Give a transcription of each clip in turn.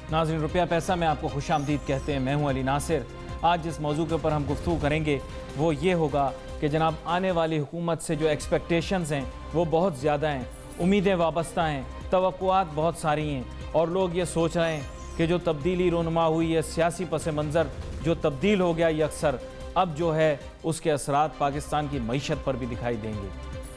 नाज़रीन, रुपया पैसा में आपको खुशामदीद कहते हैं। मैं हूं अली नासिर। आज जिस मौजू के ऊपर हम गुफ्तगू करेंगे वो ये होगा कि जनाब आने वाली हुकूमत से जो एक्सपेक्टेशंस हैं वो बहुत ज़्यादा हैं, उम्मीदें वाबस्ता हैं, तवक्कुआत बहुत सारी हैं और लोग ये सोच रहे हैं कि जो तब्दीली रोनुमा हुई है, सियासी पस मंज़र जो तब्दील हो गया ये अक्सर अब जो है उसके असरात पाकिस्तान की मईशत पर भी दिखाई देंगे।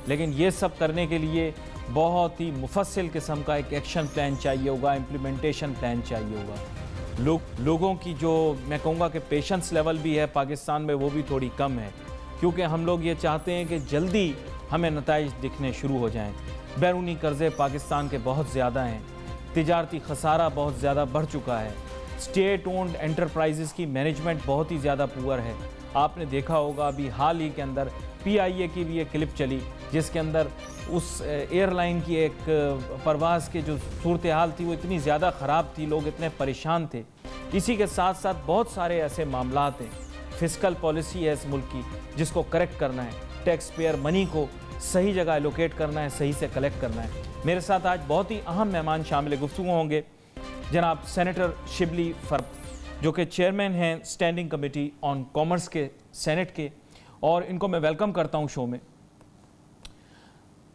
लेकिन ये सब करने के लिए बहुत ही मुफस्सिल किस्म का एक एक्शन प्लान चाहिए होगा, इम्प्लीमेंटेशन प्लान चाहिए होगा। लोगों की जो मैं कहूँगा कि पेशेंस लेवल भी है पाकिस्तान में वो भी थोड़ी कम है, क्योंकि हम लोग ये चाहते हैं कि जल्दी हमें नताइज दिखने शुरू हो जाएँ। बैरूनी कर्ज़े पाकिस्तान के बहुत ज़्यादा हैं, तिजारती खसारा बहुत ज़्यादा बढ़ चुका है, स्टेट ओन्ड एंटरप्राइजेज़ की मैनेजमेंट बहुत ही ज़्यादा पुअर है। आपने देखा होगा अभी हाल ही के अंदर PIA की भी एक क्लिप चली जिसके अंदर उस एयरलाइन की एक परवाज़ के जो सूरत हाल थी वो इतनी ज़्यादा ख़राब थी, लोग इतने परेशान थे। इसी के साथ साथ बहुत सारे ऐसे मामलात हैं, फिस्कल पॉलिसी है इस मुल्क की जिसको करेक्ट करना है, टैक्स पेयर मनी को सही जगह एलोकेट करना है, सही से कलेक्ट करना है। मेरे साथ आज बहुत ही अहम मेहमान शामिल गुफ्तगू होंगे। जनाब सेनेटर शिबली फराज जो कि चेयरमैन हैं स्टैंडिंग कमेटी ऑन कॉमर्स के सेनेट के, और इनको मैं वेलकम करता हूं शो में।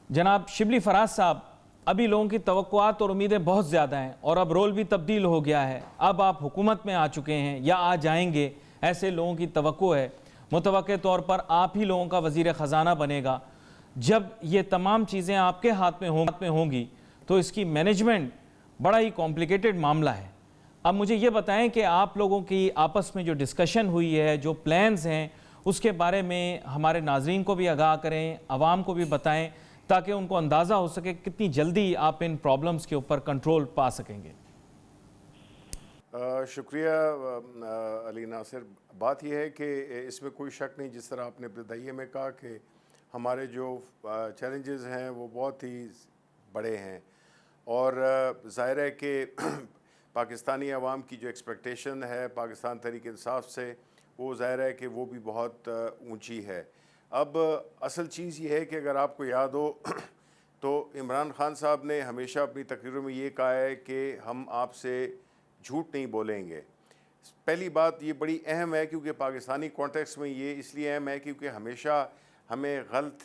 जनाब शिबली फराज साहब, अभी लोगों की तवक्कुआत और उम्मीदें बहुत ज़्यादा हैं और अब रोल भी तब्दील हो गया है, अब आप हुकूमत में आ चुके हैं या आ जाएंगे, ऐसे लोगों की तवक्को है। मुतवक्के तौर पर आप ही लोगों का वज़ीर ख़जाना बनेगा। जब ये तमाम चीज़ें आपके हाथ में होंगी तो इसकी मैनेजमेंट बड़ा ही कॉम्प्लिकेटेड मामला है। अब मुझे ये बताएं कि आप लोगों की आपस में जो डिस्कशन हुई है, जो प्लान्स हैं, उसके बारे में हमारे नाज़रीन को भी आगाह करें, आवाम को भी बताएं, ताकि उनको अंदाज़ा हो सके कितनी जल्दी आप इन प्रॉब्लम्स के ऊपर कंट्रोल पा सकेंगे। शुक्रिया अली नासिर। बात यह है कि इसमें कोई शक नहीं, जिस तरह आपने इब्तिदाइये में कहा कि हमारे जो चैलेंजेस हैं वो बहुत ही बड़े हैं और ज़ाहिर है कि पाकिस्तानी अवाम की जो एक्सपेक्टेशन है पाकिस्तान तहरीक इंसाफ से, वो ज़ाहिर है कि वो भी बहुत ऊंची है। अब असल चीज़ ये है कि अगर आपको याद हो तो इमरान खान साहब ने हमेशा अपनी तकरीरों में ये कहा है कि हम आपसे झूठ नहीं बोलेंगे। पहली बात ये बड़ी अहम है, क्योंकि पाकिस्तानी कॉन्टेक्स्ट में ये इसलिए अहम है क्योंकि हमेशा हमें गलत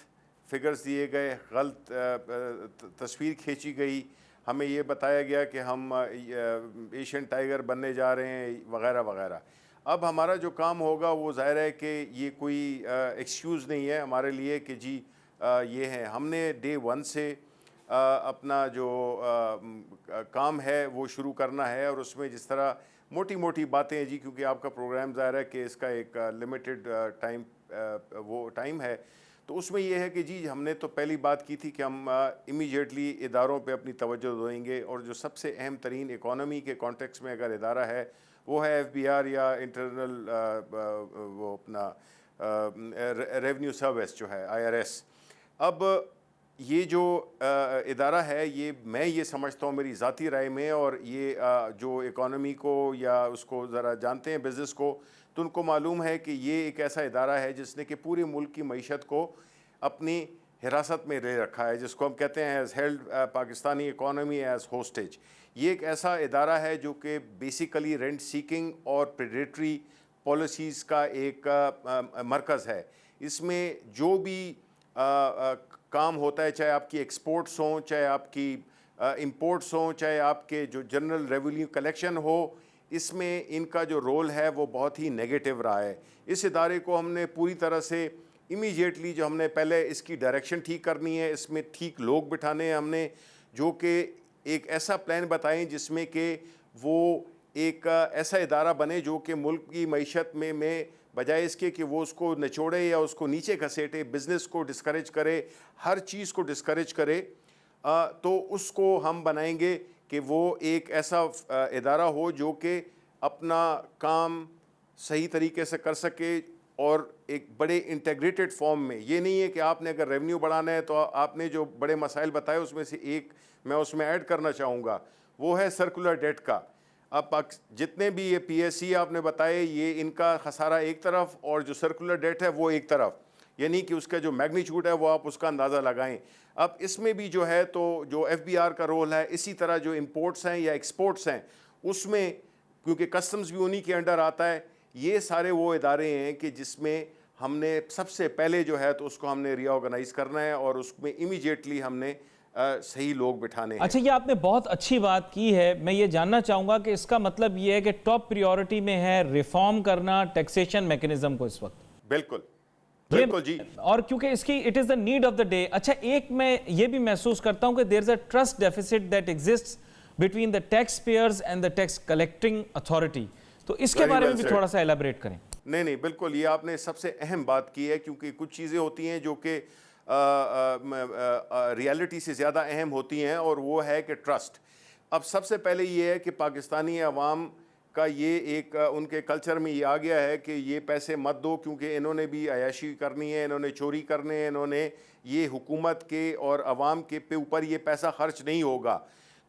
फिगर्स दिए गए, गलत तस्वीर खींची गई, हमें ये बताया गया कि हम एशियन टाइगर बनने जा रहे हैं वगैरह वगैरह। अब हमारा जो काम होगा वो ज़ाहिर है कि ये कोई एक्सक्यूज़ नहीं है हमारे लिए कि जी ये है। हमने डे 1 से अपना जो काम है वो शुरू करना है और उसमें जिस तरह मोटी मोटी बातें हैं जी, क्योंकि आपका प्रोग्राम ज़ाहिर है कि इसका एक लिमिटेड टाइम है, तो उसमें यह है कि जी हमने तो पहली बात की थी कि हम इमीडिएटली इदारों पे अपनी तवज्जो देंगे और जो सबसे अहम तरीन इकोनॉमी के कॉन्टेक्स्ट में अगर इदारा है वो है FBR या इंटरनल वो अपना रेवेन्यू सर्विस जो है IRS। अब ये जो इदारा है मैं ये समझता हूँ मेरी ज़ाती राय में, और ये जो इकोनॉमी को या उसको ज़रा जानते हैं बिज़नेस को, तो उनको मालूम है कि ये एक ऐसा इदारा है जिसने कि पूरे मुल्क की मईशत को अपनी हिरासत में ले रखा है, जिसको हम कहते हैं has held Pakistani economy as hostage. ये एक ऐसा इदारा है जो कि बेसिकली रेंट सीकिंग और प्रेडेटरी पॉलिसीज़ का एक मरकज़ है। इसमें जो भी काम होता है, चाहे आपकी एक्सपोर्ट्स हों, चाहे आपकी इंपोर्ट्स हों, चाहे आपके जो जनरल रेवेन्यू कलेक्शन हो, इसमें इनका जो रोल है वो बहुत ही नेगेटिव रहा है। इस इदारे को हमने पूरी तरह से इमीडिएटली जो हमने पहले इसकी डायरेक्शन ठीक करनी है, इसमें ठीक लोग बिठाने हैं हमने, जो कि एक ऐसा प्लान बताएं जिसमें कि वो एक ऐसा इदारा बने जो कि मुल्क की मईशत में बजाय इसके कि वो उसको निचोड़े या उसको नीचे घसीटे, बिज़नेस को डिस्करेज करे, हर चीज़ को डिस्करेज करे, तो उसको हम बनाएंगे कि वो एक ऐसा इदारा हो जो कि अपना काम सही तरीके से कर सके और एक बड़े इंटीग्रेटेड फॉर्म में। ये नहीं है कि आपने अगर रेवेन्यू बढ़ाना है तो आपने जो बड़े मसाइल बताए उसमें से एक मैं उसमें ऐड करना चाहूँगा, वो है सर्कुलर डेट का। अब जितने भी ये PSC आपने बताए, ये इनका खसारा एक तरफ और जो सर्कुलर डेट है वो एक तरफ, यानी कि उसका जो मैग्नीट्यूड है वो आप उसका अंदाज़ा लगाएं। अब इसमें भी जो है तो जो FBR का रोल है, इसी तरह जो इंपोर्ट्स हैं या एक्सपोर्ट्स हैं उसमें क्योंकि कस्टम्स भी उन्हीं के अंडर आता है, ये सारे वो इदारे हैं कि जिसमें हमने सबसे पहले जो है तो उसको हमने रीऑर्गेनाइज करना है और उसमें इमीडिएटली हमने सही लोग बिठाने हैं। अच्छा, ये आपने बहुत अच्छी बात की है। मैं ये जानना चाहूँगा कि इसका मतलब ये है कि टॉप प्रायोरिटी में है रिफॉर्म करना टैक्सेशन मैकेनिज्म को इस वक्त। बिल्कुल बिल्कुल जी। और क्योंकि इसकी it is the need of the day. अच्छा, एक मैं ये भी महसूस करता हूँ कि there is a trust deficit that exists between the tax payers and the tax collecting authority. तो इसके बारे में भी थोड़ा सा एलाबरेट करें। नहीं नहीं, बिल्कुल, ये आपने सबसे अहम बात की है, क्योंकि कुछ चीज़ें होती हैं जो कि रियलिटी से ज़्यादा अहम होती हैं, और वो है कि ट्रस्ट। अब सबसे पहले ये है कि पाकिस्तानी अवाम का ये एक उनके कल्चर में ये आ गया है कि ये पैसे मत दो, क्योंकि इन्होंने भी अयाशी करनी है, इन्होंने चोरी करने हैं, इन्होंने ये हुकूमत के और अवाम के पे ऊपर ये पैसा खर्च नहीं होगा।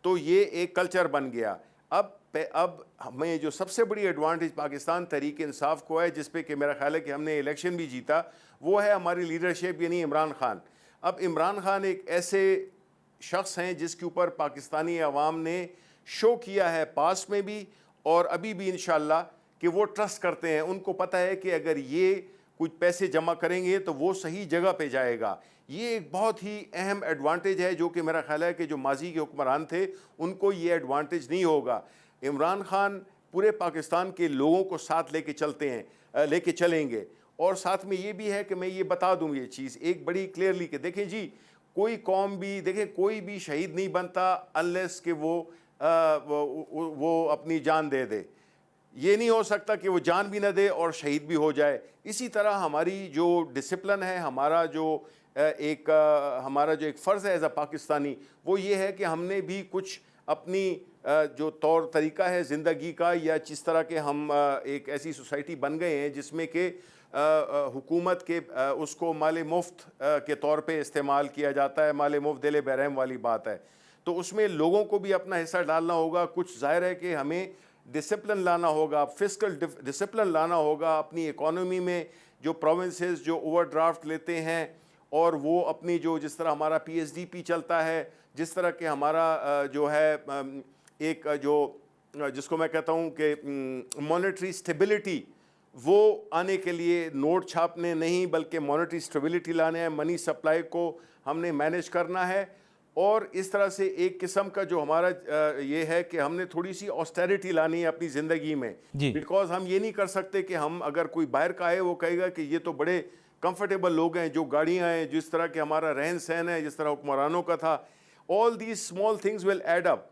तो ये एक कल्चर बन गया। अब हमें जो सबसे बड़ी एडवांटेज पाकिस्तान तहरीक इंसाफ को है, जिस पे कि मेरा ख्याल है कि हमने इलेक्शन भी जीता, वो है हमारी लीडरशिप, यानी इमरान खान। अब इमरान खान एक ऐसे शख्स हैं जिसके ऊपर पाकिस्तानी अवाम ने शो किया है पास में भी और अभी भी इंशाअल्लाह कि वो ट्रस्ट करते हैं। उनको पता है कि अगर ये कुछ पैसे जमा करेंगे तो वो सही जगह पे जाएगा। ये एक बहुत ही अहम एडवांटेज है जो कि मेरा ख्याल है कि जो माजी के हुक्मरान थे उनको ये एडवांटेज नहीं होगा। इमरान खान पूरे पाकिस्तान के लोगों को साथ लेके चलते हैं, लेके चलेंगे। और साथ में ये भी है कि मैं ये बता दूं ये चीज़ एक बड़ी क्लियरली कि देखें जी, कोई कौम भी देखें कोई भी शहीद नहीं बनता अनलेस कि वो अपनी जान दे दे। ये नहीं हो सकता कि वो जान भी ना दे और शहीद भी हो जाए। इसी तरह हमारी जो डिसिप्लिन है, हमारा जो एक फ़र्ज़ है एज अ पाकिस्तानी, वो ये है कि हमने भी कुछ अपनी जो तौर तरीका है ज़िंदगी का, या जिस तरह के हम एक ऐसी सोसाइटी बन गए हैं जिसमें कि हुकूमत के उसको माले मुफ्त के तौर पे इस्तेमाल किया जाता है। माले मुफ्त दिले बहरहम वाली बात है। तो उसमें लोगों को भी अपना हिस्सा डालना होगा। कुछ ज़ाहिर है कि हमें डिसिप्लिन लाना होगा, फिस्कल डिसिप्लिन लाना होगा अपनी इकोनॉमी में। जो प्रोविंसेस जो ओवरड्राफ्ट लेते हैं और वो अपनी जो जिस तरह हमारा PSDP चलता है, जिस तरह के हमारा जो है एक जो जिसको मैं कहता हूँ कि मॉनेटरी स्टेबिलिटी, वो आने के लिए नोट छापने नहीं बल्कि मॉनेटरी स्टेबिलिटी लाने हैं। मनी सप्लाई को हमने मैनेज करना है। और इस तरह से एक किस्म का जो हमारा ये है कि हमने थोड़ी सी ऑस्टेरिटी लानी है अपनी ज़िंदगी में। बिकॉज हम ये नहीं कर सकते कि हम अगर कोई बाहर का आए वो कहेगा कि ये तो बड़े कंफर्टेबल लोग हैं, जो गाड़ियाँ हैं, जिस तरह के हमारा रहन सहन है, जिस तरह हुक्मरानों का था, all these small things will add up.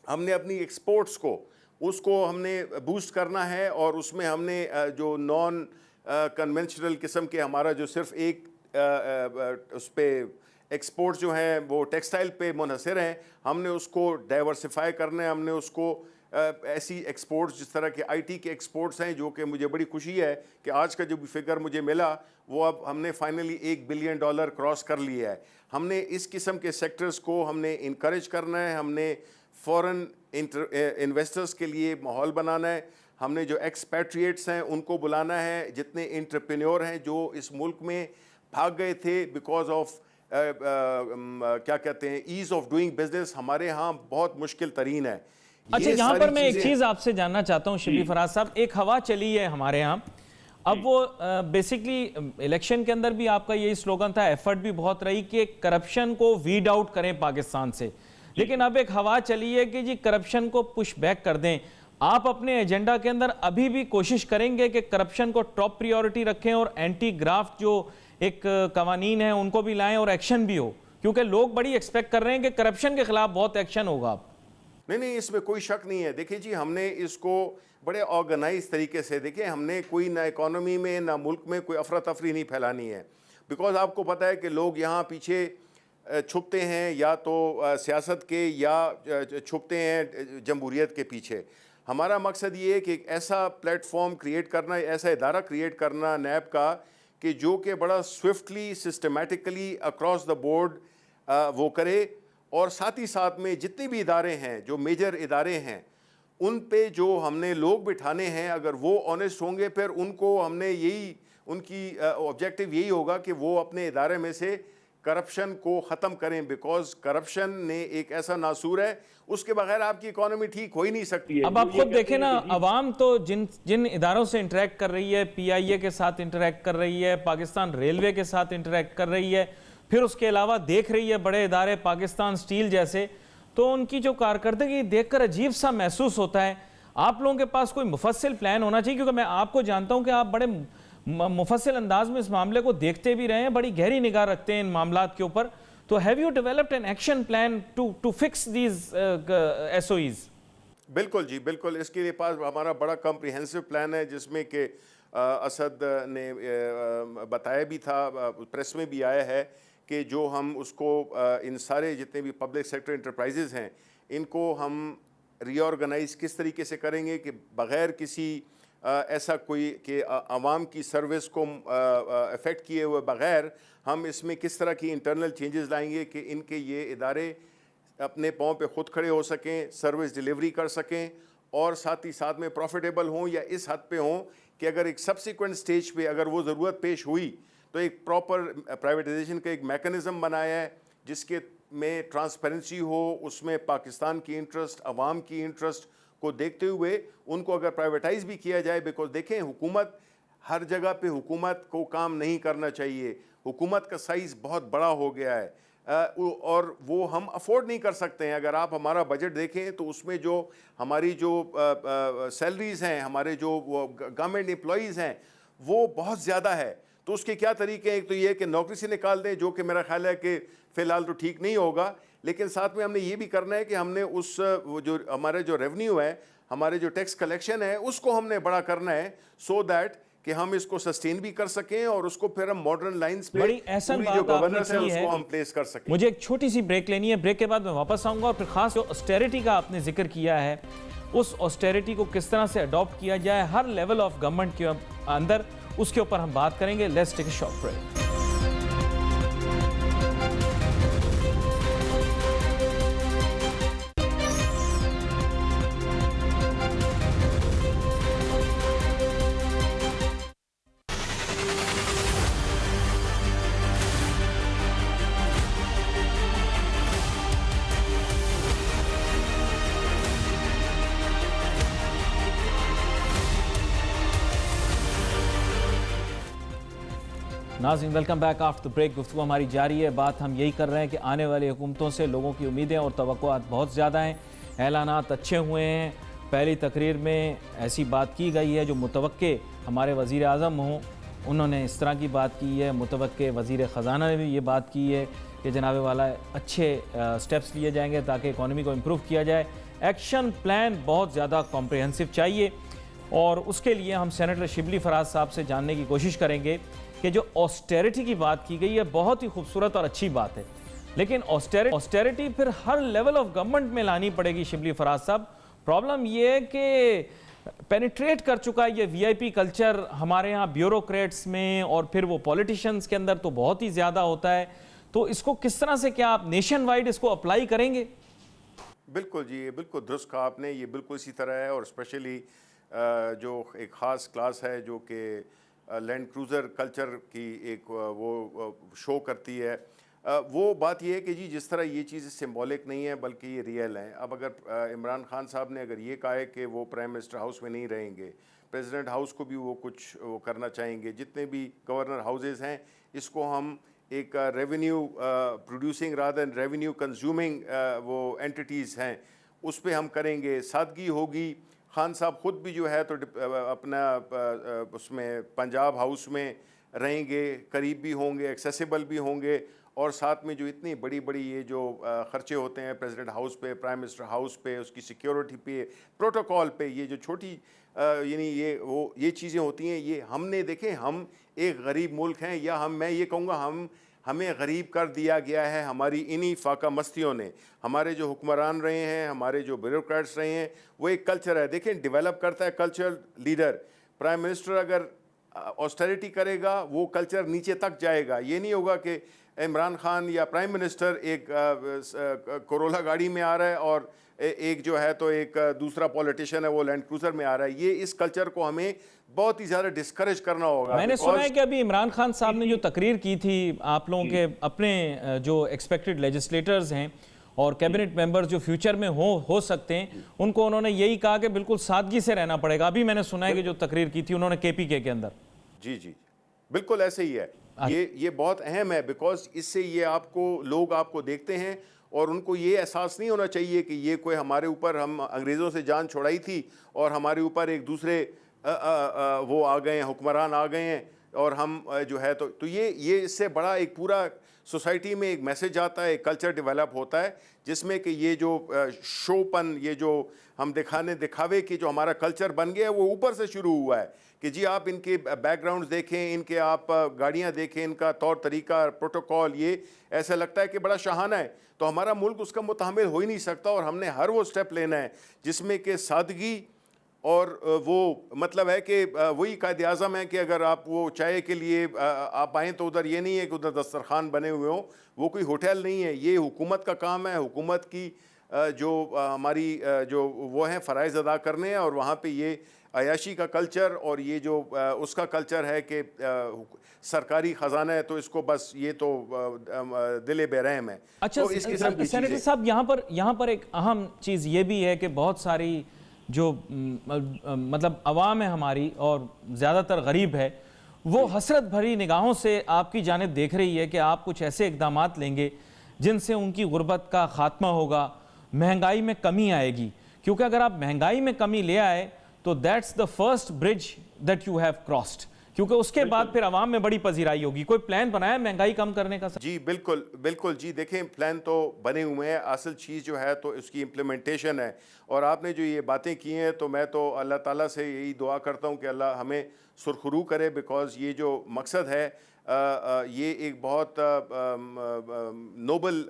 हमने अपनी एक्सपोर्ट्स को उसको हमने बूस्ट करना है और उसमें हमने जो नॉन कन्वेंशनल किस्म के हमारा जो सिर्फ एक उस पर एक्सपोर्ट्स जो हैं वो टेक्सटाइल पे मुनहसर हैं, हमने उसको डाइवर्सिफाई करना है। हमने उसको ऐसी एक्सपोर्ट्स जिस तरह के IT के एक्सपोर्ट्स हैं, जो कि मुझे बड़ी खुशी है कि आज का जो भी फिगर मुझे मिला वो अब हमने फाइनली $1 बिलियन क्रॉस कर लिया है। हमने इस किस्म के सेक्टर्स को हमने इनकरेज करना है। हमने फॉरेन इन्वेस्टर्स के लिए माहौल बनाना है। हमने जो एक्सपैट्रिएट्स हैं उनको बुलाना है, जितने एंटरप्रेन्योर हैं जो इस मुल्क में भाग गए थे बिकॉज ऑफ क्या कहते हैं ईज ऑफ डूइंग बिजनेस, हमारे यहाँ बहुत मुश्किल तरीन है। अच्छा, यहाँ पर मैं एक चीज आपसे जानना चाहता हूँ शबीर फराज साहब। एक हवा चली है हमारे यहाँ, अब वो बेसिकली इलेक्शन के अंदर भी आपका यही स्लोगन था, एफर्ट भी बहुत रही कि करप्शन को वीड आउट करें पाकिस्तान से, लेकिन अब एक हवा चली है कि जी करप्शन को पुश बैक कर दें। आप अपने एजेंडा के अंदर अभी भी कोशिश करेंगे कि करप्शन को टॉप प्रायोरिटी रखें और एंटी ग्राफ्ट जो एक कवानीन है उनको भी लाएं और एक्शन भी हो, क्योंकि लोग बड़ी एक्सपेक्ट कर रहे हैं कि करप्शन के खिलाफ बहुत एक्शन होगा। नहीं, इसमें कोई शक नहीं है। देखिए जी, हमने इसको बड़े ऑर्गेनाइज तरीके से, देखिए हमने कोई ना इकोनॉमी में ना मुल्क में कोई अफरा तफरी नहीं फैलानी है। बिकॉज आपको पता है कि लोग यहाँ पीछे छुपते हैं, या तो सियासत के, या छुपते हैं जमहूरियत के पीछे। हमारा मकसद ये है कि एक ऐसा प्लेटफॉर्म क्रिएट करना, ऐसा इदारा क्रिएट करना नैब का कि जो कि बड़ा swiftly systematically across the board वो करे, और साथ ही साथ में जितने भी इदारे हैं जो मेजर इदारे हैं उन पे जो हमने लोग बिठाने हैं, अगर वो ऑनेस्ट होंगे फिर उनको हमने यही उनकी ऑब्जेक्टिव यही होगा कि वो अपने इदारे में से करप्शन को ख़त्म करें, बिकॉज करप्शन ने एक ऐसा नासूर है, उसके बगैर आपकी इकोनॉमी ठीक हो ही नहीं सकती है। अब आप खुद देखें ना, अवाम तो जिन जिन इदारों से इंटरेक्ट कर रही है, PIA के साथ इंटरेक्ट कर रही है, पाकिस्तान रेलवे के साथ इंटरेक्ट कर रही है, फिर उसके अलावा देख रही है बड़े इदारे पाकिस्तान स्टील जैसे, तो उनकी जो कारकर्दगी देखकर अजीब सा महसूस होता है। आप लोगों के पास कोई मुफस्सिल प्लान होना चाहिए, क्योंकि मैं आपको जानता हूं कि आप बड़े मुफस्सिल अंदाज में इस मामले को देखते भी रहे हैं, बड़ी गहरी निगाह रखते हैं इन मामलात के ऊपर। तो have you developed an action plan to fix these SOEs? बिल्कुल जी, बिल्कुल। इसके लिए पास हमारा बड़ा कॉम्प्रिहेंसिव प्लान है, जिसमें कि असद ने बताया भी था, प्रेस में भी आया है कि जो हम उसको इन सारे जितने भी पब्लिक सेक्टर इंटरप्राइजेज हैं, इनको हम रीऑर्गेनाइज किस तरीके से करेंगे कि बग़ैर किसी ऐसा कोई कि आवाम की सर्विस को अफेक्ट किए हुए बग़ैर हम इसमें किस तरह की इंटरनल चेंजेस लाएंगे कि इनके ये इदारे अपने पाँव पे ख़ुद खड़े हो सकें, सर्विस डिलीवरी कर सकें और साथ ही साथ में प्रॉफिटेबल हों, या इस हद पे हों कि अगर एक सब्सिक्वेंट स्टेज पे अगर वो ज़रूरत पेश हुई तो एक प्रॉपर प्राइवेटाइजेशन का एक मेकनिज़म बनाया है जिसके में ट्रांसपेरेंसी हो, उसमें पाकिस्तान की इंटरेस्ट, अवाम की इंटरेस्ट को देखते हुए उनको अगर प्राइवेटाइज भी किया जाए। बिकॉज देखें, हुकूमत हर जगह पे हुकूमत को काम नहीं करना चाहिए, हुकूमत का साइज़ बहुत बड़ा हो गया है और वो हम अफोर्ड नहीं कर सकते हैं। अगर आप हमारा बजट देखें तो उसमें जो हमारी जो सैलरीज़ हैं, हमारे जो गवर्नमेंट एम्प्लॉइज़ हैं, वो बहुत ज़्यादा है। तो उसके क्या तरीके हैं? एक तो ये है कि नौकरी से निकाल दें, जो कि मेरा ख्याल है कि फ़िलहाल तो ठीक नहीं होगा, लेकिन साथ में हमने ये भी करना है कि हमने उस वो जो हमारे जो रेवेन्यू है, हमारे जो टैक्स कलेक्शन है, उसको हमने बड़ा करना है, सो दैट कि हम इसको सस्टेन भी कर सकें और उसको फिर हम मॉडर्न लाइंस पे बड़ी अहसन बात आपने की है, उसको हम प्लेस कर सकें। मुझे एक छोटी सी ब्रेक लेनी है, ब्रेक के बाद मैं वापस आऊंगा और फिर खास जो ऑस्टेरिटी का आपने जिक्र किया है, उस ऑस्टेरिटी को किस तरह से अडॉप्ट किया जाए हर लेवल ऑफ गवर्नमेंट के अंदर, उसके ऊपर हम बात करेंगे। Let's take a short break. नाज़रीन, welcome back after the break. गुफ्तगू हमारी जारी है। बात हम यही कर रहे हैं कि आने वाली हुकूमतों से लोगों की उम्मीदें और तवक्कुआत बहुत ज़्यादा हैं, ऐलानात अच्छे हुए हैं। पहली तकरीर में ऐसी बात की गई है जो मुतवक्के हमारे वज़ीर आज़म हों, उन्होंने इस तरह की बात की है। मुतवक्के वज़ीर ख़ज़ाना ने भी ये बात की है कि जनाब वाला अच्छे स्टेप्स लिए जाएंगे ताकि इकॉनमी को इम्प्रूव किया जाए। एक्शन प्लान बहुत ज़्यादा कॉम्प्रिहेंसिव चाहिए और उसके लिए हम सेनेटर शिबली फराज साहब से जानने की कोशिश करेंगे कि जो ऑस्टेरिटी की बात की गई है बहुत ही खूबसूरत और अच्छी बात है, लेकिन ऑस्टेरिटी फिर हर लेवल ऑफ गवर्नमेंट में लानी पड़ेगी। शिबली फराज साहब, प्रॉब्लम ये है कि पेनिट्रेट कर चुका है ये VIP कल्चर हमारे यहाँ ब्यूरोक्रेट्स में और फिर वो पॉलिटिशियंस के अंदर तो बहुत ही ज़्यादा होता है। तो इसको किस तरह से, क्या आप नेशन वाइड इसको अप्लाई करेंगे? बिल्कुल जी, ये बिल्कुल दुरुस्त कहा आपने, ये बिल्कुल इसी तरह है। और स्पेशली जो एक ख़ास क्लास है जो कि लैंड क्रूज़र कल्चर की एक वो शो करती है, वो बात ये है कि जी जिस तरह ये चीज़ सिंबॉलिक नहीं है बल्कि ये रियल है। अब अगर इमरान खान साहब ने अगर ये कहा है कि वो प्राइम मिनिस्टर हाउस में नहीं रहेंगे, प्रेसिडेंट हाउस को भी वो कुछ वो करना चाहेंगे, जितने भी गवर्नर हाउसेस हैं इसको हम एक revenue producing rather than revenue consuming वो एंटिटीज़ हैं उस पर हम करेंगे, सादगी होगी। खान साहब ख़ुद भी जो है तो अपना उसमें पंजाब हाउस में रहेंगे, करीब भी होंगे, एक्सेसिबल भी होंगे, और साथ में जो इतनी बड़ी बड़ी ये जो ख़र्चे होते हैं प्रेसिडेंट हाउस पे, प्राइम मिनिस्टर हाउस पे, उसकी सिक्योरिटी पे, प्रोटोकॉल पे, ये जो छोटी यानी ये चीज़ें होती हैं, ये हमने देखें, हम एक गरीब मुल्क हैं, या मैं ये कहूँगा हमें गरीब कर दिया गया है हमारी इन्हीं फाका मस्तियों ने। हमारे जो हुक्मरान रहे हैं, हमारे जो ब्यूरोक्रेट्स रहे हैं, वो एक कल्चर है, देखें डेवलप करता है कल्चर लीडर। प्राइम मिनिस्टर अगर ऑस्टेरिटी करेगा वो कल्चर नीचे तक जाएगा। ये नहीं होगा कि इमरान खान या प्राइम मिनिस्टर एक कोरोला गाड़ी में आ रहा है और एक जो है तो एक दूसरा पॉलिटिशियन है वो लैंड क्रूजर में आ रहा है। ये इस कल्चर को हमें बहुत ही ज़्यादा डिस्करेज करना होगा। मैंने सुना है कि अभी इमरान खान साहब ने जो तकरीर की थी आप लोगों के अपने जो एक्सपेक्टेड लेजिस्लेटर्स हैं और कैबिनेट मेंबर्स जो फ्यूचर में हो सकते हैं, उनको उन्होंने यही कहा कि बिल्कुल सादगी से रहना पड़ेगा। अभी मैंने सुना है कि जो तकरीर की थी उन्होंने केपीके के अंदर। जी जी बिल्कुल ऐसे ही है। ये बहुत अहम है, बिकॉज इससे ये लोग आपको देखते हैं और उनको ये एहसास नहीं होना चाहिए कि ये कोई हमारे ऊपर, हम अंग्रेज़ों से जान छुड़ाई थी और हमारे ऊपर एक दूसरे वो आ गए हैं, हुक्मरान आ गए हैं और हम जो है तो ये इससे बड़ा एक पूरा सोसाइटी में एक मैसेज आता है, एक कल्चर डेवलप होता है जिसमें कि ये जो शोपन, ये जो हम दिखावे कि जो हमारा कल्चर बन गया है वो ऊपर से शुरू हुआ है कि जी आप इनके बैकग्राउंड्स देखें, इनके आप गाड़ियाँ देखें, इनका तौर तरीका, प्रोटोकॉल, ये ऐसा लगता है कि बड़ा शाहाना है। तो हमारा मुल्क उसका मुतहम्मिल हो ही नहीं सकता और हमने हर वो स्टेप लेना है जिसमें कि सादगी और वो मतलब है कि वही कायदे आज़म है कि अगर आप वो चाय के लिए आप आएँ तो उधर ये नहीं है कि उधर दस्तरखान बने हुए हों, वो कोई होटल नहीं है, ये हुकूमत का काम है। हुकूमत की जो हमारी जो वो हैं फ़राइज़ अदा करने हैं और वहाँ पे ये अयाशी का कल्चर और ये जो उसका कल्चर है कि सरकारी ख़जाना है तो इसको बस ये तो दिल बेरहम है। अच्छा तो इस किस्म की सेनेटर साहब, यहाँ पर एक अहम चीज़ ये भी है कि बहुत सारी जो मतलब अवाम है हमारी और ज़्यादातर गरीब है, वो हसरत भरी निगाहों से आपकी जानिब देख रही है कि आप कुछ ऐसे इक़दामात लेंगे जिनसे उनकी गुर्बत का ख़ात्मा होगा, महंगाई में कमी आएगी। क्योंकि अगर आप महंगाई में कमी ले आए तो that's the first bridge that you have crossed, क्योंकि उसके बाद फिर आवाम में बड़ी पजीराई होगी। कोई प्लान बनाया महंगाई कम करने का? जी बिल्कुल बिल्कुल जी, देखें प्लान तो बने हुए हैं, असल चीज़ जो है तो उसकी इम्प्लीमेंटेशन है। और आपने जो ये बातें की हैं तो मैं तो अल्लाह ताला से यही दुआ करता हूँ कि अल्लाह हमें सुरखरू करे, बिकॉज़ ये जो मकसद है ये एक बहुत नोबल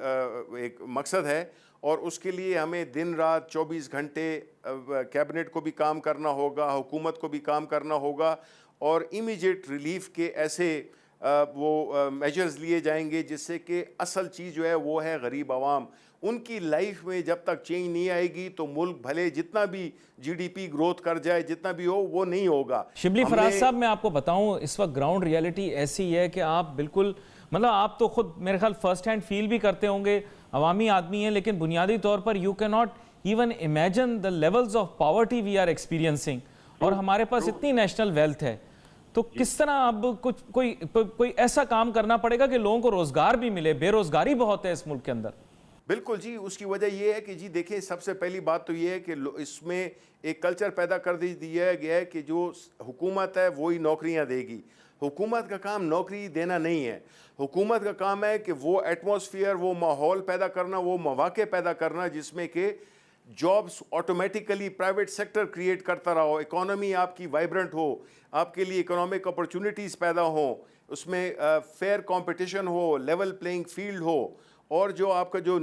एक मकसद है और उसके लिए हमें दिन रात 24 घंटे कैबिनेट को भी काम करना होगा, हुकूमत को भी काम करना होगा और इमीडिएट रिलीफ के ऐसे वो मेजर्स लिए जाएंगे जिससे कि असल चीज़ जो है वो है गरीब आवाम। उनकी लाइफ में जब तक चेंज नहीं आएगी तो मुल्क भले जितना भी जीडीपी ग्रोथ कर जाए, जितना भी हो, वो नहीं होगा। शिबली फराज साहब, मैं आपको बताऊं इस वक्त ग्राउंड रियलिटी ऐसी है कि आप बिल्कुल मतलब आप तो खुद मेरे ख्याल फर्स्ट हैंड फील भी करते होंगे, अवामी आदमी हैं, लेकिन बुनियादी तौर पर you can not even imagine the levels of poverty we are experiencing. और हमारे पास इतनी नेशनल वेल्थ है, तो किस तरह अब कोई ऐसा काम करना पड़ेगा कि लोगों को रोजगार भी मिले। बेरोजगारी बहुत है इस मुल्क के अंदर। बिल्कुल जी, उसकी वजह यह है कि जी देखें, सबसे पहली बात तो ये है कि इसमें एक कल्चर पैदा कर दिया गया है कि जो हुकूमत है वही नौकरियां देगी। हुकूमत का काम नौकरी देना नहीं है, हुकूमत का काम है कि वो एटमॉस्फेयर, वो माहौल पैदा करना, वो मौके पैदा करना जिसमें कि jobs automatically private sector create करता रहो, इकोनॉमी आपकी वाइब्रेंट हो, आपके लिए इकोनॉमिक अपॉर्चुनिटीज़ पैदा हो, उसमें फेयर कंपटीशन हो, लेवल प्लेइंग फील्ड हो और जो आपका जो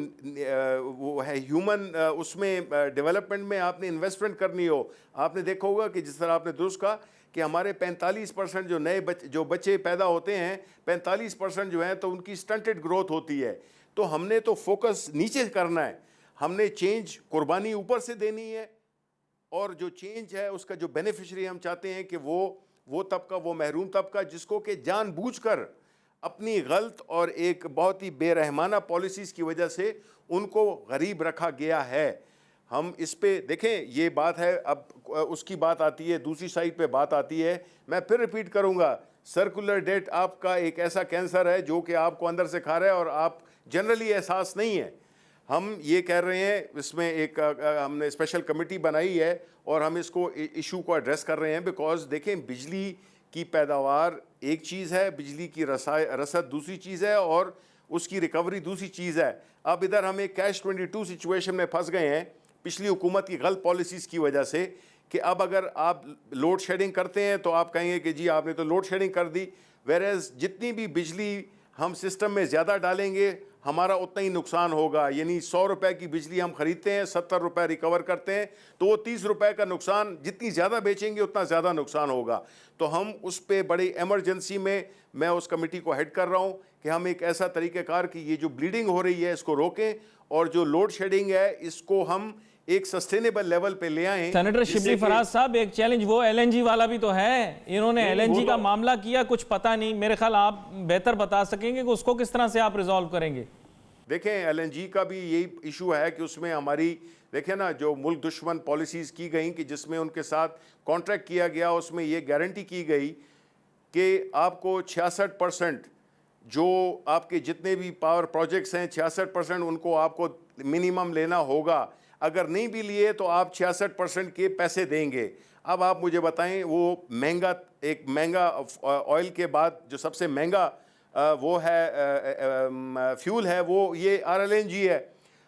वो है ह्यूमन उसमें डेवलपमेंट में आपने इन्वेस्टमेंट करनी हो। आपने देखा होगा कि जिस तरह आपने दुरुस्त कहा कि हमारे 45% जो नए बच्चे पैदा होते हैं, 45% जो हैं तो उनकी स्टंटेड ग्रोथ होती है। तो हमने तो फोकस नीचे करना है, हमने चेंज कुर्बानी ऊपर से देनी है और जो चेंज है उसका जो बेनिफिशरी हम चाहते हैं कि वो तबका, वो महरूम तबका जिसको कि जानबूझकर अपनी गलत और एक बहुत ही बेरहमाना पॉलिसीज़ की वजह से उनको गरीब रखा गया है। हम इस पे देखें, ये बात है, अब उसकी बात आती है, दूसरी साइड पे बात आती है। मैं फिर रिपीट करूंगा, सर्कुलर डेट आपका एक ऐसा कैंसर है जो कि आपको अंदर से खा रहा है और आप जनरली एहसास नहीं है। हम ये कह रहे हैं, इसमें एक हमने स्पेशल कमेटी बनाई है और हम इसको इशू को एड्रेस कर रहे हैं, बिकॉज देखें बिजली की पैदावार एक चीज़ है, बिजली की रसद दूसरी चीज़ है और उसकी रिकवरी दूसरी चीज़ है। अब इधर हम एक कैश 22 सिचुएशन में फंस गए हैं पिछली हुकूमत की गलत पॉलिसीज़ की वजह से कि अब अगर आप लोड शेडिंग करते हैं तो आप कहेंगे कि जी आपने तो लोड शेडिंग कर दी, वेरेज जितनी भी बिजली हम सिस्टम में ज़्यादा डालेंगे हमारा उतना ही नुकसान होगा। यानी 100 रुपए की बिजली हम खरीदते हैं, 70 रुपए रिकवर करते हैं, तो वो 30 रुपए का नुकसान, जितनी ज़्यादा बेचेंगे उतना ज़्यादा नुकसान होगा। तो हम उस पे बड़ी इमरजेंसी में, मैं उस कमेटी को हेड कर रहा हूँ कि हम एक ऐसा तरीक़ाकार कि ये जो ब्लीडिंग हो रही है इसको रोकें, और जो लोड शेडिंग है इसको हम एक सस्टेनेबल लेवल पे ले आए। सेनेटर शिबली फराज साहब, एक चैलेंज वो एलएनजी वाला भी तो है। इन्होंने एलएनजी का मामला किया, कुछ पता नहीं। मेरे ख्याल आप बेहतर बता सकेंगे कि उसको किस तरह से आप रिजॉल्व करेंगे। देखें, एलएनजी का भी यही इशू है कि उसमें हमारी, देखें ना, जो मुल्क दुश्मन पॉलिसीज़ की गई कि जिसमें उनके साथ कॉन्ट्रैक्ट किया गया, उसमें ये गारंटी की गई कि आपको 66% जो आपके जितने भी पावर प्रोजेक्ट्स हैं 66% उनको आपको मिनिमम लेना होगा। अगर नहीं भी लिए तो आप 66% के पैसे देंगे। अब आप मुझे बताएं, वो महंगा, एक महंगा ऑयल के बाद जो सबसे महंगा वो है फ्यूल है, वो ये आरएलएनजी है।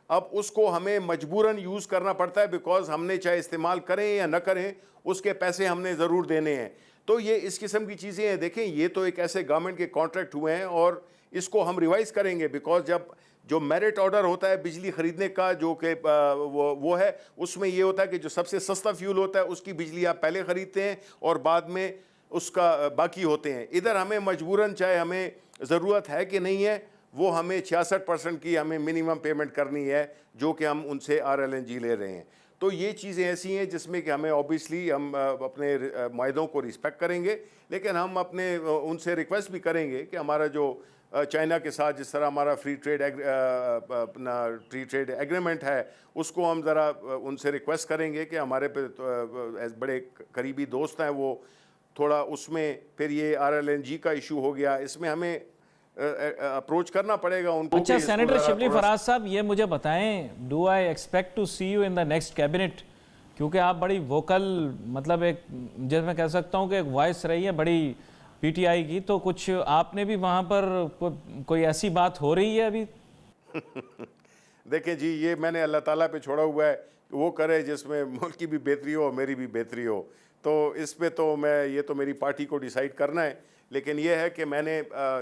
अब उसको हमें मजबूरन यूज़ करना पड़ता है, बिकॉज हमने चाहे इस्तेमाल करें या न करें उसके पैसे हमने ज़रूर देने हैं। तो ये इस किस्म की चीज़ें हैं। देखें, ये तो एक ऐसे गवर्नमेंट के कॉन्ट्रैक्ट हुए हैं और इसको हम रिवाइज़ करेंगे, बिकॉज जब जो मेरिट ऑर्डर होता है बिजली खरीदने का, जो कि वो है, उसमें ये होता है कि जो सबसे सस्ता फ्यूल होता है उसकी बिजली आप पहले ख़रीदते हैं और बाद में उसका बाकी होते हैं। इधर हमें मजबूरन, चाहे हमें ज़रूरत है कि नहीं है, वो हमें 66% की हमें मिनिमम पेमेंट करनी है, जो कि हम उनसे आरएलएनजी ले रहे हैं। तो ये चीज़ें ऐसी हैं जिसमें कि हमें ऑब्वियसली हम अपने मायदों को रिस्पेक्ट करेंगे, लेकिन हम अपने उनसे रिक्वेस्ट भी करेंगे कि हमारा जो चाइना के साथ जिस तरह हमारा फ्री ट्रेड एग्रीमेंट है, उसको हम ज़रा उनसे रिक्वेस्ट करेंगे कि हमारे पे बड़े करीबी दोस्त हैं वो, थोड़ा उसमें फिर ये आरएलएनजी का इशू हो गया, इसमें हमें अप्रोच करना पड़ेगा उनको। अच्छा सेनेटर शिबली फराज साहब, ये मुझे बताएं, do I expect to see you in the next cabinet? क्योंकि आप बड़ी वोकल, मतलब एक, जैसे मैं कह सकता हूँ कि एक वॉइस रही है बड़ी पीटीआई की, तो कुछ आपने भी वहाँ पर कोई ऐसी बात हो रही है अभी? देखें जी, ये मैंने अल्लाह ताला पे छोड़ा हुआ है, वो करे जिसमें मुल्क की भी बेहतरी हो और मेरी भी बेहतरी हो। तो इस पे तो मैं, ये तो मेरी पार्टी को डिसाइड करना है। लेकिन ये है कि मैंने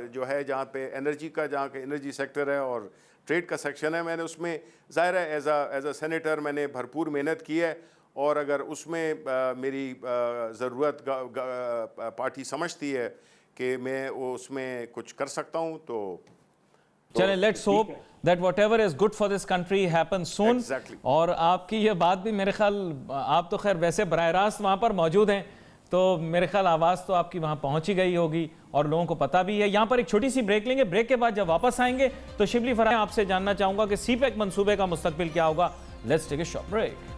जो है, जहाँ पे एनर्जी का, जहाँ के एनर्जी सेक्टर है और ट्रेड का सेक्शन है, मैंने उसमें ज़ाहिर है एज अ सेनेटर मैंने भरपूर मेहनत की है, और अगर उसमें मेरी ज़रूरत पार्टी समझती है कि मैं उसमें कुछ कर सकता हूँ, तो चलें, let's hope that whatever is good for this country happen soon. Exactly. और आपकी ये बात भी, मेरे ख्याल आप तो खैर वैसे बराह रास्त वहाँ पर मौजूद हैं, तो मेरे ख्याल आवाज़ तो आपकी वहाँ पहुँच ही गई होगी और लोगों को पता भी है। यहाँ पर एक छोटी सी ब्रेक लेंगे, ब्रेक के बाद जब वापस आएंगे तो शिबली फराज, आपसे जानना चाहूँगा कि सीपैक मंसूबे का मुस्तकबिल क्या होगा। Let's take a short break.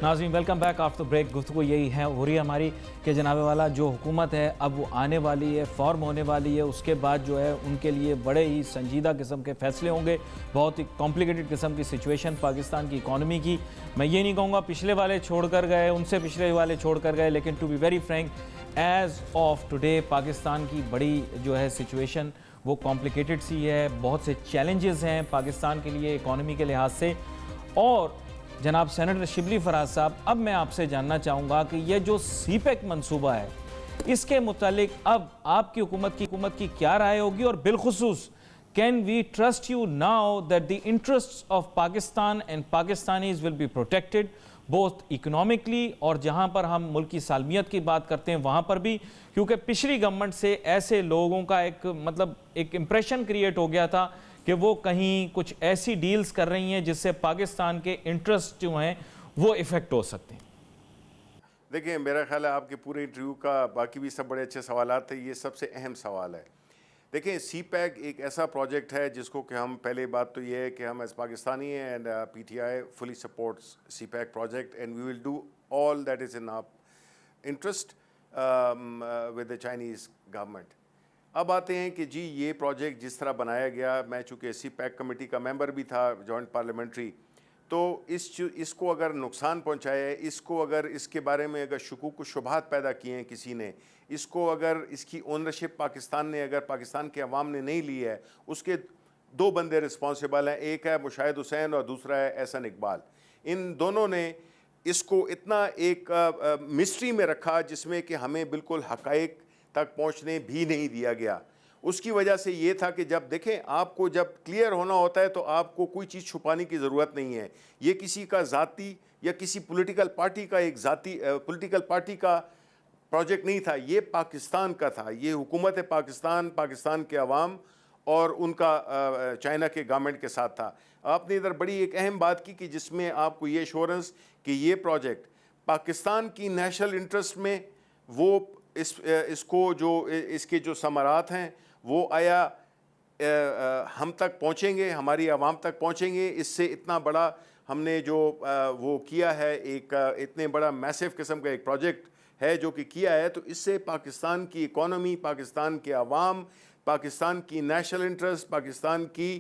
नाज़रीन, वेलकम बैक आफ्टर ब्रेक। गुफ्तगू यही है, हो रही है हमारी कि जनाबे वाला जो हुकूमत है अब वो आने वाली है, फॉर्म होने वाली है, उसके बाद जो है उनके लिए बड़े ही संजीदा किस्म के फैसले होंगे। बहुत ही कॉम्प्लिकेटेड किस्म की सिचुएशन पाकिस्तान की इकॉनमी की, मैं ये नहीं कहूँगा पिछले वाले छोड़ कर गए, उनसे पिछले वाले छोड़ कर गए, लेकिन to be very frank, as of today Pakistan की बड़ी जो है सिचुएशन वो कॉम्प्लिकेटेड सी है। बहुत से चैलेंजेस हैं पाकिस्तान के लिए इकॉनमी के लिहाज से। और जनाब सेनेटर शिबली फराज साहब, अब मैं आपसे जानना चाहूँगा कि ये जो सीपैक मंसूबा है, इसके मुतालिक अब आपकी हुकूमत की क्या राय होगी, और बिलखुसूस can we trust you now that the interests of Pakistan and Pakistanis will be protected both economically, और जहाँ पर हम मुल्क की सालमियत की बात करते हैं वहाँ पर भी, क्योंकि पिछली गवर्नमेंट से ऐसे लोगों का एक इम्प्रेशन क्रिएट हो गया था कि वो कहीं कुछ ऐसी डील्स कर रही हैं जिससे पाकिस्तान के इंटरेस्ट जो हैं वो इफेक्ट हो सकते हैं। देखिए, मेरा ख्याल है आपके पूरे इंटरव्यू का बाकी भी सब बड़े अच्छे सवालात थे, ये सबसे अहम सवाल है। देखिए, सीपैक एक ऐसा प्रोजेक्ट है जिसको कि हम, पहले बात तो ये है कि हम एज पाकिस्तानी हैं and PTI fully supports CPEC project and we will do all that is in our interest with the Chinese government. अब आते हैं कि जी ये प्रोजेक्ट जिस तरह बनाया गया, मैं चूँकि सी पैक कमेटी का मेंबर भी था, जॉइंट पार्लियामेंट्री, तो इसको अगर नुकसान पहुंचाया है, इसको अगर इसके बारे में अगर शकूक व शुबहात पैदा किए हैं किसी ने, इसको अगर इसकी ओनरशिप पाकिस्तान ने, अगर पाकिस्तान के अवाम ने नहीं ली है, उसके दो बंदे रिस्पॉन्सिबल हैं, एक है मुशाहिद हुसैन और दूसरा है एहसन इकबाल। इन दोनों ने इसको इतना एक मिस्ट्री में रखा जिसमें कि हमें बिल्कुल हक़ाइक़ तक पहुंचने भी नहीं दिया गया। उसकी वजह से ये था कि जब देखें, आपको जब क्लियर होना होता है तो आपको कोई चीज़ छुपाने की ज़रूरत नहीं है। ये किसी का ज़ाती या किसी पॉलिटिकल पार्टी का एक ज़ाती पॉलिटिकल पार्टी का प्रोजेक्ट नहीं था, ये पाकिस्तान का था। ये हुकूमत पाकिस्तान, पाकिस्तान के अवाम और उनका चाइना के गवर्नमेंट के साथ था। आपने इधर बड़ी एक अहम बात की कि जिसमें आपको ये एश्योरेंस कि ये प्रोजेक्ट पाकिस्तान की नेशनल इंटरेस्ट में, वो इसको जो इसके जो समरात हैं वो आया हम तक पहुँचेंगे, हमारी आवाम तक पहुँचेंगे। इससे इतना बड़ा हमने जो वो किया है, एक इतने बड़ा मैसिव किस्म का एक प्रोजेक्ट है जो कि किया है, तो इससे पाकिस्तान की इकॉनमी, पाकिस्तान के अवाम, पाकिस्तान की नेशनल इंटरेस्ट, पाकिस्तान की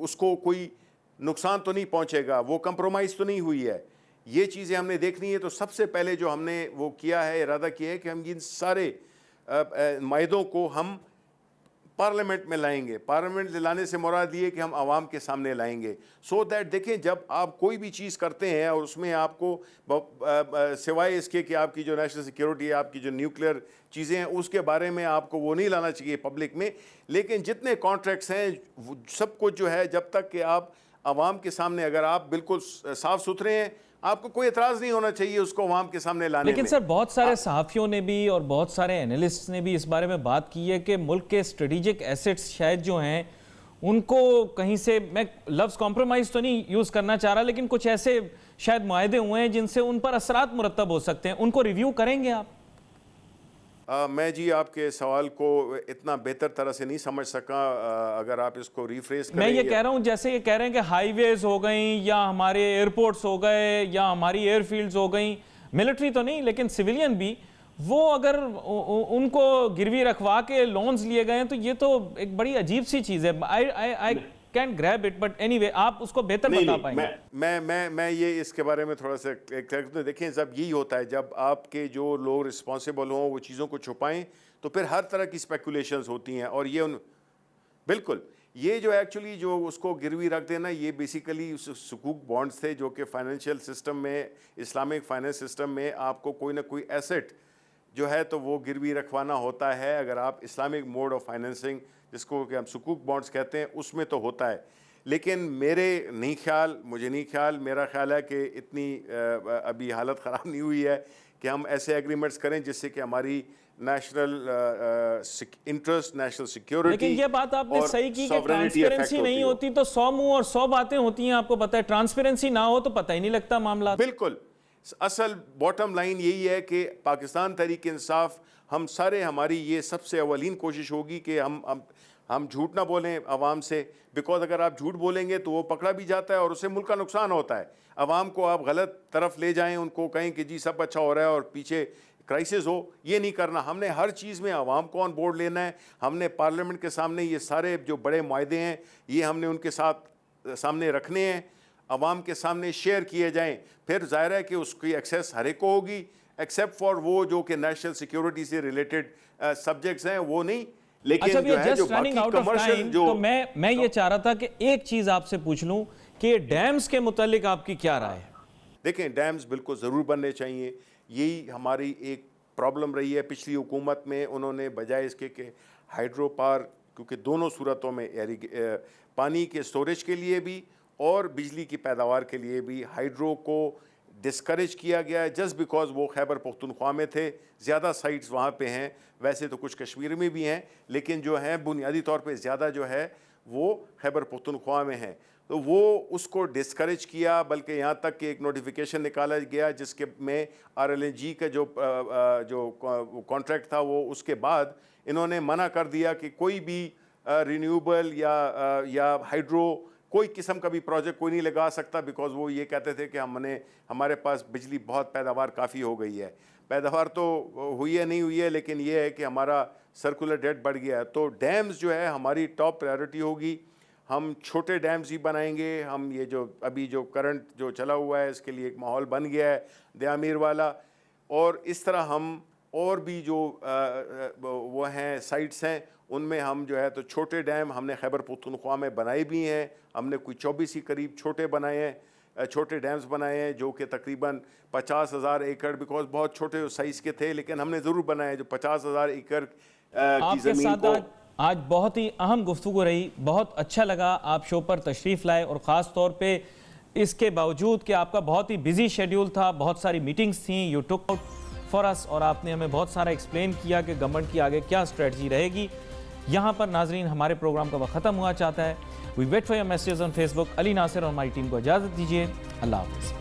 उसको कोई नुकसान तो नहीं पहुंचेगा, वो कंप्रोमाइज़ तो नहीं हुई है। ये चीज़ें हमने देखनी है। तो सबसे पहले जो हमने वो किया है, इरादा किया है कि हम इन सारे मायदों को हम पार्लियामेंट में लाएंगे। पार्लियामेंट में लाने से मुराद ये कि हम आवाम के सामने लाएंगे, सो दैट देखें, जब आप कोई भी चीज़ करते हैं और उसमें आपको सिवाय इसके कि आपकी जो नेशनल सिक्योरिटी है, आपकी जो न्यूक्लियर चीज़ें हैं, उसके बारे में आपको वो नहीं लाना चाहिए पब्लिक में। लेकिन जितने कॉन्ट्रैक्ट्स हैं सब कुछ जो है, जब तक कि आप आवाम के सामने, अगर आप बिल्कुल साफ़ सुथरे हैं, आपको कोई एतराज़ नहीं होना चाहिए उसको आवाम के सामने लाने लेकिन में। सर, बहुत सारे सहाफ़ियों ने भी और बहुत सारे एनालिस्ट ने भी इस बारे में बात की है कि मुल्क के स्ट्रेटेजिक एसेट्स शायद जो हैं उनको कहीं से, मैं लफ्ज़ कॉम्प्रोमाइज़ तो नहीं यूज़ करना चाह रहा, लेकिन कुछ ऐसे शायद मुआहदे हुए हैं जिनसे उन पर असरात मुरतब हो सकते हैं। उनको रिव्यू करेंगे आप? मैं जी आपके सवाल को इतना बेहतर तरह से नहीं समझ सका। अगर आप इसको रिफ्रेस करें। मैं ये कह रहा हूँ, जैसे ये कह रहे हैं कि हाईवेज हो गई, या हमारे एयरपोर्ट्स हो गए, या हमारी एयरफील्ड्स हो गई, मिलिट्री तो नहीं लेकिन सिविलियन भी, वो अगर उनको गिरवी रखवा के लोन्स लिए गए हैं, तो ये तो एक बड़ी अजीब सी चीज़ है। I can grab it, but anyway आप उसको बेहतर बता पाएंगे। मैं ये इसके बारे में थोड़ा सा देखें, जब यही होता है, जब आपके जो लोग रिस्पॉन्सिबल हों वो चीज़ों को छुपाएं, तो फिर हर तरह की स्पेकुलेशंस होती हैं। और ये बिल्कुल, ये जो एक्चुअली जो उसको गिरवी रख देना, ये बेसिकली सुकूक बॉन्ड्स थे जो कि फाइनेंशियल सिस्टम में, इस्लामिक फाइनेंस सिस्टम में आपको कोई ना कोई एसेट जो है तो वो गिरवी रखवाना होता है। अगर आप इस्लामिक मोड ऑफ फाइनेंसिंग, जिसको कि हम सुकूक बॉन्ड्स कहते हैं, उसमें तो होता है। लेकिन मुझे नहीं ख्याल, मेरा ख्याल है कि इतनी अभी हालत ख़राब नहीं हुई है कि हम ऐसे एग्रीमेंट्स करें जिससे कि हमारी नेशनल इंटरेस्ट, नेशनल सिक्योरिटी। लेकिन ये बात आपने सही की कि ट्रांसपेरेंसी नहीं होती तो 100 मुंह और 100 बातें होती हैं। आपको पता है, ट्रांसपेरेंसी ना हो तो पता ही नहीं लगता मामला। बिल्कुल, असल बॉटम लाइन यही है कि पाकिस्तान तहरीक इंसाफ, हम सारे, हमारी ये सबसे अवलीन कोशिश होगी कि हम झूठ ना बोलें आवाम से। बिकॉज अगर आप झूठ बोलेंगे तो वो पकड़ा भी जाता है और उससे मुल्क का नुकसान होता है। आवाम को आप गलत तरफ ले जाएं, उनको कहें कि जी सब अच्छा हो रहा है और पीछे क्राइसिस हो, ये नहीं करना। हमने हर चीज़ में आवाम को ऑन बोर्ड लेना है। हमने पार्लियामेंट के सामने ये सारे जो बड़े मुआहदे हैं, ये हमने उनके साथ सामने रखने हैं, आवाम के सामने शेयर किए जाएं। फिर जाहिर है कि उसकी एक्सेस हर एक को होगी, एक्सेप्ट फॉर वो जो कि नेशनल सिक्योरिटी से रिलेटेड सब्जेक्ट्स हैं, वो नहीं। लेकिन अच्छा, जो है जो बाकी कमर्शियल जो, तो मैं ये चाह रहा था कि एक चीज़ आपसे पूछ लूं कि डैम्स के मुतालिक आपकी क्या राय है? देखें, डैम्स बिल्कुल ज़रूर बनने चाहिए। यही हमारी एक प्रॉब्लम रही है पिछली हुकूमत में। उन्होंने बजाय इसके कि हाइड्रो पावर, क्योंकि दोनों सूरतों में पानी के स्टोरेज के लिए भी और बिजली की पैदावार के लिए भी हाइड्रो को डिस्करेज किया गया है, जस्ट बिकॉज वो खैबर पख्तूनख्वा में थे। ज़्यादा साइट्स वहाँ पे हैं, वैसे तो कुछ कश्मीर में भी हैं, लेकिन जो है बुनियादी तौर पे ज़्यादा जो है वो खैबर पख्तूनख्वा में है। तो वो उसको डिस्करेज किया, बल्कि यहाँ तक कि एक नोटिफिकेशन निकाला गया जिसके में RLNG का जो कॉन्ट्रैक्ट था, वो उसके बाद इन्होंने मना कर दिया कि कोई भी रिन्यूएबल या हाइड्रो कोई किस्म का भी प्रोजेक्ट कोई नहीं लगा सकता, बिकॉज वो ये कहते थे कि हमारे पास बिजली बहुत पैदावार काफ़ी हो गई है। पैदावार तो हुई है नहीं हुई है, लेकिन ये है कि हमारा सर्कुलर डेट बढ़ गया है। तो डैम्स जो है हमारी टॉप प्रायोरिटी होगी। हम छोटे डैम्स ही बनाएंगे। हम ये जो अभी जो करंट जो चला हुआ है इसके लिए एक माहौल बन गया है दयामीर वाला, और इस तरह हम और भी जो वो हैं साइट्स हैं उनमें हम जो है तो छोटे डैम हमने खैबर पख्तूनख्वा में बनाए भी हैं। हमने कोई 24 ही करीब छोटे बनाए हैं, छोटे डैम्स बनाए हैं जो कि तकरीबन 50,000 एकड़, बिकॉज बहुत छोटे साइज़ के थे, लेकिन हमने ज़रूर बनाए जो 50,000 एकड़ की ज़मीन को। आज बहुत ही अहम गुफ्तगू रही, बहुत अच्छा लगा आप शो पर तशरीफ़ लाए, और ख़ास तौर पे इसके बावजूद कि आपका बहुत ही बिजी शेड्यूल था, बहुत सारी मीटिंग्स थी, you took out for us, और आपने हमें बहुत सारा एक्सप्लेन किया कि गवर्नमेंट की आगे क्या स्ट्रेटजी रहेगी। यहाँ पर नाजरीन हमारे प्रोग्राम का वक्त ख़त्म हुआ चाहता है। We wait for your message on Facebook. Ali Nasir और हमारी टीम को इजाज़त दीजिए। अल्लाह हाफ़िज़।